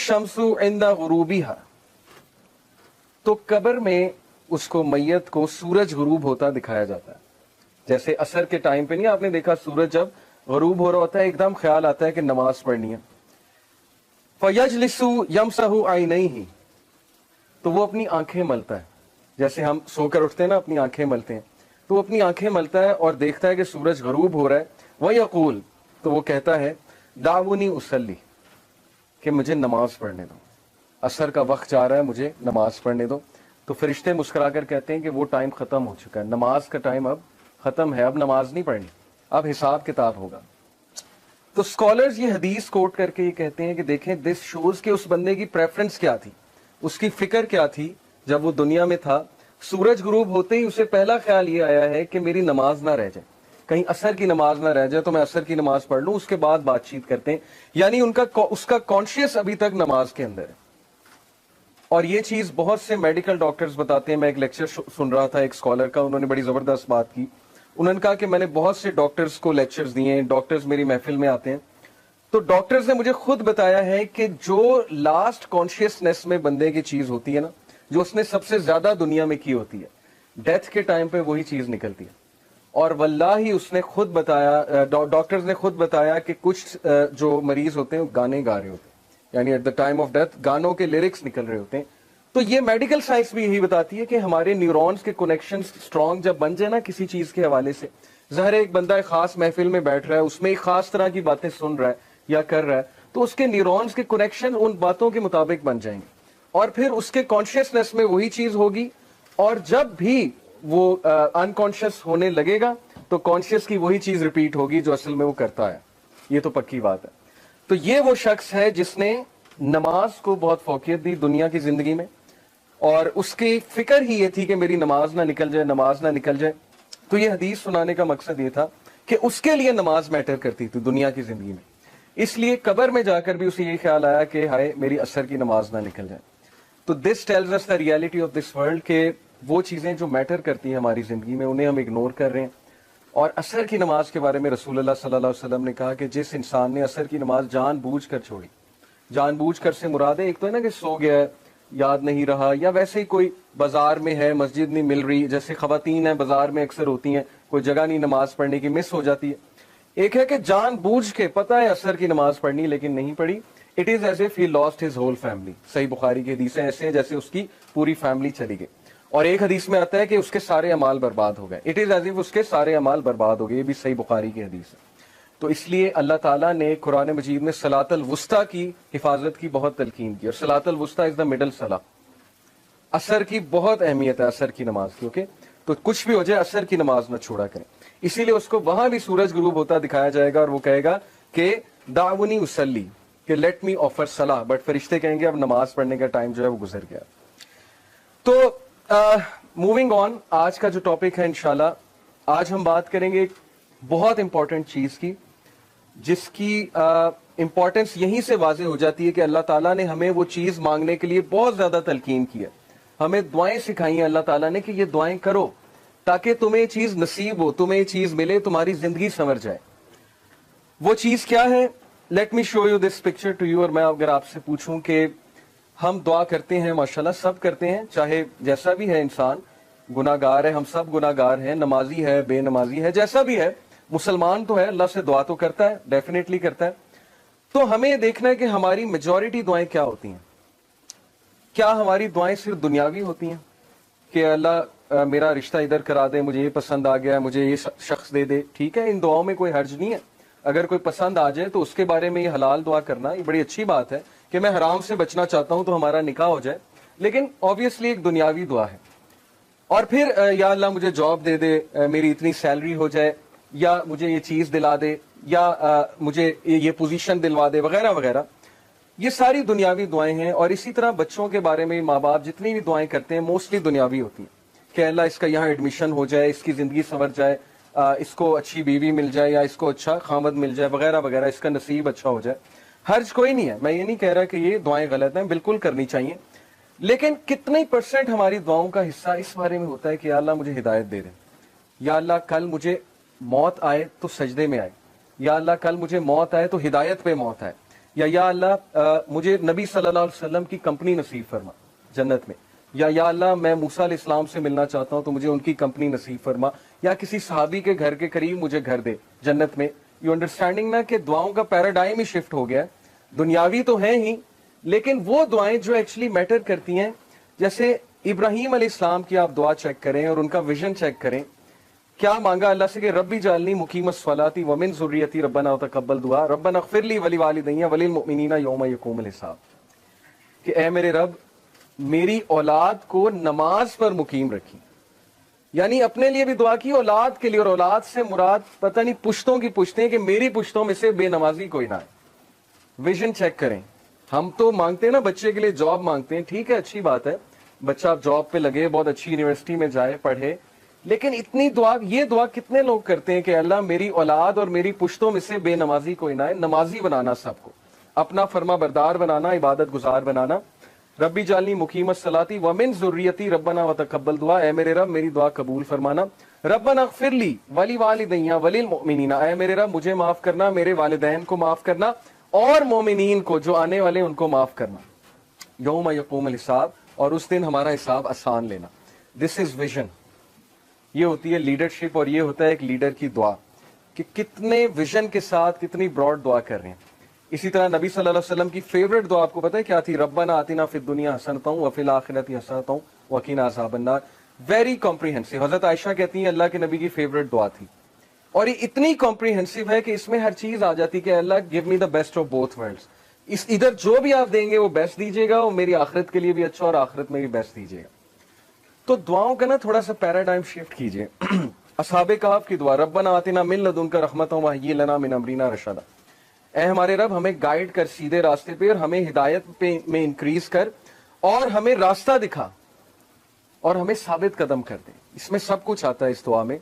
शम्सु इंदा गुरूबिहा, तो कब्र में उसको मैयत को सूरज गुरूब होता दिखाया जाता है। जैसे असर के टाइम पे नहीं आपने देखा सूरज जब गुरूब हो रहा होता है एकदम ख्याल आता है कि नमाज पढ़नी है। फयजलिसु यमसहु आइनैहि, तो वो अपनी आंखें मलता है, जैसे हम सोकर उठते हैं ना अपनी आंखें मलते हैं, तो वो अपनी आंखें मलता है और देखता है कि सूरज गुरूब हो रहा है। वयक़ूल, तो वो कहता है दाऊनी उसल्ली, कि मुझे नमाज पढ़ने दो, असर का वक्त जा रहा है, मुझे नमाज पढ़ने दो। तो फरिश्ते मुस्कुराकर कहते हैं कि वो टाइम खत्म हो चुका है, नमाज का टाइम अब खत्म है, अब नमाज नहीं पढ़नी, अब हिसाब किताब होगा। तो स्कॉलर्स ये हदीस कोट करके ये कहते हैं कि देखें, दिस शोज कि उस बंदे की प्रेफरेंस क्या थी, उसकी फिक्र क्या थी जब वो दुनिया में था। सूरज गुरूब होते ही उसे पहला ख्याल ये आया है कि मेरी नमाज ना रह जाए, कहीं असर की नमाज ना रह जाए, तो मैं असर की नमाज पढ़ लूं, उसके बाद बातचीत करते हैं। यानी उसका कॉन्शियस अभी तक नमाज के अंदर है। और ये चीज बहुत से मेडिकल डॉक्टर्स बताते हैं। मैं एक लेक्चर सुन रहा था एक स्कॉलर का, उन्होंने बड़ी जबरदस्त बात की। उन्होंने कहा कि मैंने बहुत से डॉक्टर्स को लेक्चर्स दिए हैं, डॉक्टर्स मेरी महफिल में आते हैं, तो डॉक्टर्स ने मुझे खुद बताया है कि जो लास्ट कॉन्शियसनेस में बंदे की चीज होती है ना, जो उसने सबसे ज्यादा दुनिया में की होती है, डेथ के टाइम पे वही चीज निकलती है। और वल्लाही उसने खुद बताया, डॉक्टर्स ने खुद बताया कि कुछ जो मरीज होते हैं वो गाने गा रहे होते हैं, यानी at the time of death गानों के लिरिक्स निकल रहे होते हैं। तो ये मेडिकल साइंस भी यही बताती है कि हमारे न्यूरॉन्स के कनेक्शन स्ट्रांग जब बन जाए ना किसी चीज के हवाले से, ज़ाहिर है एक बंदा एक खास महफिल में बैठ रहा है, उसमें एक खास तरह की बातें सुन रहा है या कर रहा है, तो उसके न्यूरॉन्स के कनेक्शन उन बातों के मुताबिक बन जाएंगे और फिर उसके कॉन्शियसनेस में वही चीज होगी। और जब भी वो अनकॉन्शियस होने लगेगा तो कॉन्शियस की वही चीज रिपीट होगी जो असल में वो करता है। ये तो पक्की बात है। तो ये वो शख्स है जिसने नमाज को बहुत फौकियत दी दुनिया की जिंदगी में, और उसकी फिक्र ही ये थी कि मेरी नमाज ना निकल जाए, नमाज ना निकल जाए। तो ये हदीस सुनाने का मकसद ये था कि उसके लिए नमाज मैटर करती थी दुनिया की जिंदगी में, इसलिए कब्र में जाकर भी उसे ये ख्याल आया कि हाय मेरी असर की नमाज ना निकल जाए। तो this tells us the reality of this world, के वो चीजें जो मैटर करती हैं हमारी जिंदगी में उन्हें हम इग्नोर कर रहे हैं। और असर की नमाज के बारे में रसूलुल्लाह सल्लल्लाहु अलैहि वसल्लम ने कहा कि जिस इंसान ने असर की नमाज जानबूझकर छोड़ी, जानबूझकर से मुराद है एक तो है ना कि सो गया है, याद नहीं रहा, या वैसे ही कोई बाजार में है मस्जिद नहीं मिल रही, जैसे खवातीन है बाजार में अक्सर होती हैं, कोई जगह नहीं नमाज पढ़ने की, मिस हो जाती है। एक है कि जानबूझ के पता है असर की नमाज पढ़नी लेकिन नहीं पढ़ी, it is as if he lost his whole family. सही बुखारी की हदीसें ऐसे हैं जैसे उसकी पूरी फैमिली चली गई। और एक हदीस में आता है कि उसके सारे अमाल बर्बाद हो गए, इट इज एज इफ उसके सारे अमाल बर्बाद हो गए। ये भी सही बुखारी की हदीस है। तो इसलिए अल्लाह ताला ने कुरान मजीद में सलातुल वुस्ता की हिफाजत की बहुत तलकीन की, और सलातुल वुस्ता इज द मिडल सला। असर की बहुत अहमियत है असर की नमाज की, ओके। तो कुछ भी हो जाए असर की नमाज न छोड़ा करें। इसीलिए उसको वहां भी सूरज गुरूब होता दिखाया जाएगा और वो कहेगा कि दावनी उसल्ली, कि लेट मी ऑफर सलाह, बट फरिश्ते कहेंगे अब नमाज पढ़ने का टाइम जो है वो गुजर गया। तो मूविंग ऑन, आज का जो टॉपिक है इंशाल्लाह, आज हम बात करेंगे एक बहुत इंपॉर्टेंट चीज की, जिसकी इंपॉर्टेंस यहीं से वाजे हो जाती है कि अल्लाह ताला ने हमें वो चीज मांगने के लिए बहुत ज्यादा तलकीन की है। हमें दुआएं सिखाई हैं अल्लाह ताला ने कि ये दुआएं करो ताकि तुम्हें ये चीज नसीब हो, तुम्हें ये चीज मिले, तुम्हारी जिंदगी संवर जाए। वो चीज क्या है? Let me show you this picture to you. और मैं अगर आपसे पूछूं कि हम दुआ करते हैं, माशाल्लाह सब करते हैं, चाहे जैसा भी है इंसान, गुनाहगार है, हम सब गुनाहगार हैं, नमाजी है, बेनमाजी है, जैसा भी है, मुसलमान तो है, अल्लाह से दुआ तो करता है, डेफिनेटली करता है। तो हमें देखना है कि हमारी मेजॉरिटी दुआएं क्या होती हैं। क्या हमारी दुआएं सिर्फ दुनियावी होती हैं कि अल्लाह मेरा रिश्ता इधर करा दे, मुझे ये पसंद आ गया, मुझे ये शख्स दे दे, ठीक है, इन दुआओं में कोई हर्ज नहीं है। अगर कोई पसंद आ जाए तो उसके बारे में ये हलाल दुआ करना ये बड़ी अच्छी बात है कि मैं हराम से बचना चाहता हूं तो हमारा निकाह हो जाए, लेकिन ऑब्वियसली एक दुनियावी दुआ है। और फिर या अल्लाह मुझे जॉब दे दे, मेरी इतनी सैलरी हो जाए, या मुझे ये चीज दिला दे, या मुझे ये पोजीशन दिलवा दे, वगैरह वगैरह। ये सारी दुनियावी दुआएं हैं। और इसी तरह बच्चों के बारे में माँ बाप जितनी भी दुआएं करते हैं मोस्टली दुनियावी होती हैं कि अल्लाह इसका यहाँ एडमिशन हो जाए, इसकी जिंदगी संवर जाए, इसको अच्छी बीवी मिल जाए, या इसको अच्छा खामद मिल जाए, वगैरह वगैरह, इसका नसीब अच्छा हो जाए। हर्ज कोई नहीं है, मैं ये नहीं कह रहा कि ये दुआएं गलत हैं, बिल्कुल करनी चाहिए, लेकिन कितने % हमारी दुआओं का हिस्सा इस बारे में होता है कि या अल्लाह मुझे हिदायत दे दे, या अल्लाह कल मुझे मौत आए तो सजदे में आए, या अल्लाह कल मुझे मौत आए तो हिदायत पे मौत आए, یا اللہ مجھے نبی صلی اللہ علیہ وسلم کی کمپنی نصیب فرما جنت میں، یا اللہ میں موسیٰ علیہ السلام سے ملنا چاہتا ہوں تو مجھے ان کی کمپنی نصیب فرما، یا کسی صحابی کے گھر کے قریب مجھے گھر دے جنت میں. یو انڈرسٹینڈنگ نا کہ دعاؤں کا پیراڈائم ہی شفٹ ہو گیا ہے. دنیاوی تو ہیں ہی، لیکن وہ دعائیں جو ایکچولی میٹر کرتی ہیں، جیسے ابراہیم علیہ السلام کی آپ دعا چیک کریں اور ان کا ویژن چیک کریں. کیا مانگا اللہ سے کہ ربی جعلنی مقیم الصلاۃ ومن ذریتی ربنا وتقبل دعا ربنا اغفر لی ولوالدی وللمؤمنین یوم یقوم الحساب، کہ اے میرے رب میری اولاد کو نماز پر مقیم رکھی. یعنی اپنے لیے بھی دعا کی، اولاد کے لیے، اور اولاد سے مراد پتہ نہیں پشتوں کی پشتیں، کہ میری پشتوں میں سے بے نمازی کوئی نہ ہے. ویژن چیک کریں. ہم تو مانگتے ہیں نا بچے کے لیے جاب مانگتے ہیں، ٹھیک ہے اچھی بات ہے، بچہ جاب پہ لگے، بہت اچھی یونیورسٹی میں جائے پڑھے، لیکن اتنی دعا، یہ دعا کتنے لوگ کرتے ہیں کہ اللہ میری اولاد اور میری پشتوں میں سے بے نمازی کوئی نہ ہے. نمازی بنانا سب کو، اپنا فرما بردار بنانا، عبادت گزار بنانا. ربی جعلنی مقیم الصلاۃ ومن ذریتی ربنا وتقبل دعا، اے میرے رب میری دعا قبول فرمانا. ربنا اغفر لی ولوالدی وللمؤمنین، اے میرے رب مجھے معاف کرنا، میرے والدین کو معاف کرنا، اور مومنین کو جو آنے والے ان کو معاف کرنا. یوم یقوم الحساب، اور اس دن ہمارا حساب آسان لینا. دس از ویژن. یہ ہوتی ہے لیڈرشپ، اور یہ ہوتا ہے ایک لیڈر کی دعا، کہ کتنے ویژن کے ساتھ کتنی براڈ دعا کر رہے ہیں. اسی طرح نبی صلی اللہ علیہ وسلم کی فیوریٹ دعا آپ کو پتہ ہے کیا تھی؟ ربنا آتنا فی الدنیا حسنۃ وفی الآخرۃ حسنۃ وقنا عذاب النار. Very comprehensive. حضرت عائشہ کہتی ہیں اللہ کے نبی کی فیوریٹ دعا تھی، اور یہ اتنی کمپریہنسو ہے کہ اس میں ہر چیز آ جاتی کہ Allah give me the best of both worlds. ادھر جو بھی آپ دیں گے وہ بیسٹ دیجیے گا، اور میری آخرت کے لیے بھی اچھا، اور آخرت میں بھی بیسٹ دیجیے گا. تو دعاؤں کا نا تھوڑا سا پیراڈائم شفٹ کیجیے. اصحاب کہف کی دعا، ربنا آتنا من لدنک رحمۃ وہیئ لنا من امرنا رشدا، اے ہمارے رب ہمیں گائیڈ کر سیدھے راستے پہ، اور ہمیں ہدایت میں انکریز کر، اور ہمیں راستہ دکھا، اور ہمیں ثابت قدم کر دے. اس میں سب کچھ آتا ہے اس دعا میں.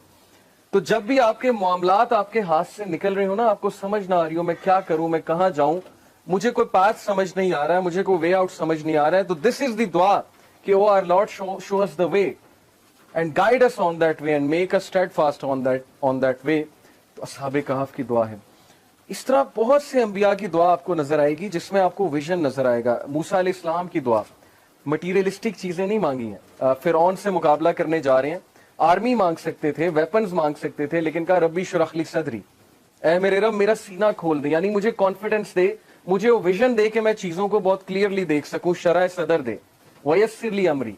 تو جب بھی آپ کے معاملات آپ کے ہاتھ سے نکل رہے ہو نا، آپ کو سمجھ نہ آ رہی ہو میں کیا کروں، میں کہاں جاؤں، مجھے کوئی پاتھ سمجھ نہیں آ رہا ہے، مجھے کوئی وے آؤٹ سمجھ نہیں آ رہا ہے، تو دس از دی دعا کہ O our Lord show us the way and guide us on that way and make us steadfast on that way. تو اصحاب کہف کی دعا ہے. اس طرح بہت سے انبیاء کی دعا آپ کو نظر آئے گی جس میں آپ کو ویژن نظر آئے گا. موسیٰ علیہ السلام کی دعا، مٹیریلسٹک چیزیں نہیں مانگی ہیں. فرعون سے مقابلہ کرنے جا رہے ہیں، آرمی مانگ سکتے تھے، ویپنز مانگ سکتے تھے، لیکن کہا ربی اشرح لی صدری، اے میرے رب میرا سینہ کھول دے، یعنی مجھے کانفیڈنس دے، مجھے وہ ویژن دے کہ میں چیزوں کو بہت کلیئرلی دیکھ سکوں، شرح صدر دے. ویسر لی امری،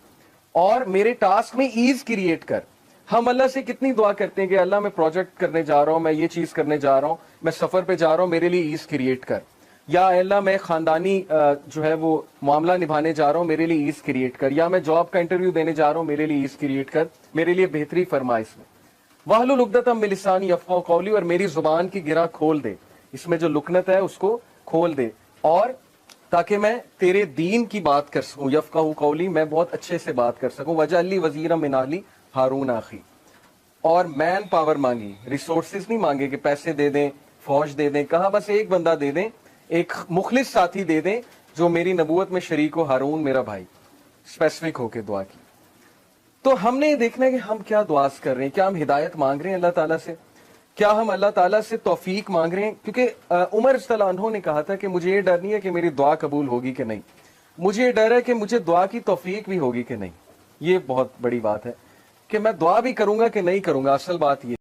اور میرے ٹاسک میں ایز کریٹ کر. ہم اللہ سے کتنی دعا کرتے ہیں کہ اللہ میں پروجیکٹ کرنے جا رہا ہوں، میں یہ چیز کرنے جا رہا ہوں، میں سفر پہ جا رہا ہوں، میرے لیے ایز کریٹ کر. یا اللہ میں خاندانی جو ہے وہ معاملہ نبھانے جا رہا ہوں، میرے لیے ایز کریٹ کر. یا میں جاب کا انٹرویو دینے جا رہا ہوں، میرے لیے ایز کریٹ کر، میرے لیے بہتری فرما اس میں. واحلل عقدۃ من لسانی یفقہوا قولی، اور میری زبان کی گرہ کھول دے، اس میں جو لکنت ہے اس کو کھول دے، اور تاکہ میں تیرے دین کی بات کر سکوں. یفقہوا قولی، میں بہت اچھے سے بات کر سکوں. واجعل لی وزیرا من اہلی ہارون اخی. اور مین پاور مانگی، ریسورسز نہیں مانگے کہ پیسے دے دیں، فوج دے دیں. کہا بس ایک بندہ دے دیں، ایک مخلص ساتھی دے دیں جو میری نبوت میں شریک ہو، ہارون میرا بھائی. اسپیسیفک ہو کے دعا کی. تو ہم نے یہ دیکھنا ہے کہ ہم کیا دعاز کر رہے ہیں. کیا ہم ہدایت مانگ رہے ہیں اللہ تعالیٰ سے؟ کیا ہم اللہ تعالیٰ سے توفیق مانگ رہے ہیں؟ کیونکہ عمر رضی اللہ عنہ نے کہا تھا کہ مجھے یہ ڈر نہیں ہے کہ میری دعا قبول ہوگی کہ نہیں، مجھے یہ ڈر ہے کہ مجھے دعا کی توفیق بھی ہوگی کہ نہیں. یہ بہت بڑی بات ہے کہ میں دعا بھی کروں گا کہ نہیں کروں گا. اصل بات یہ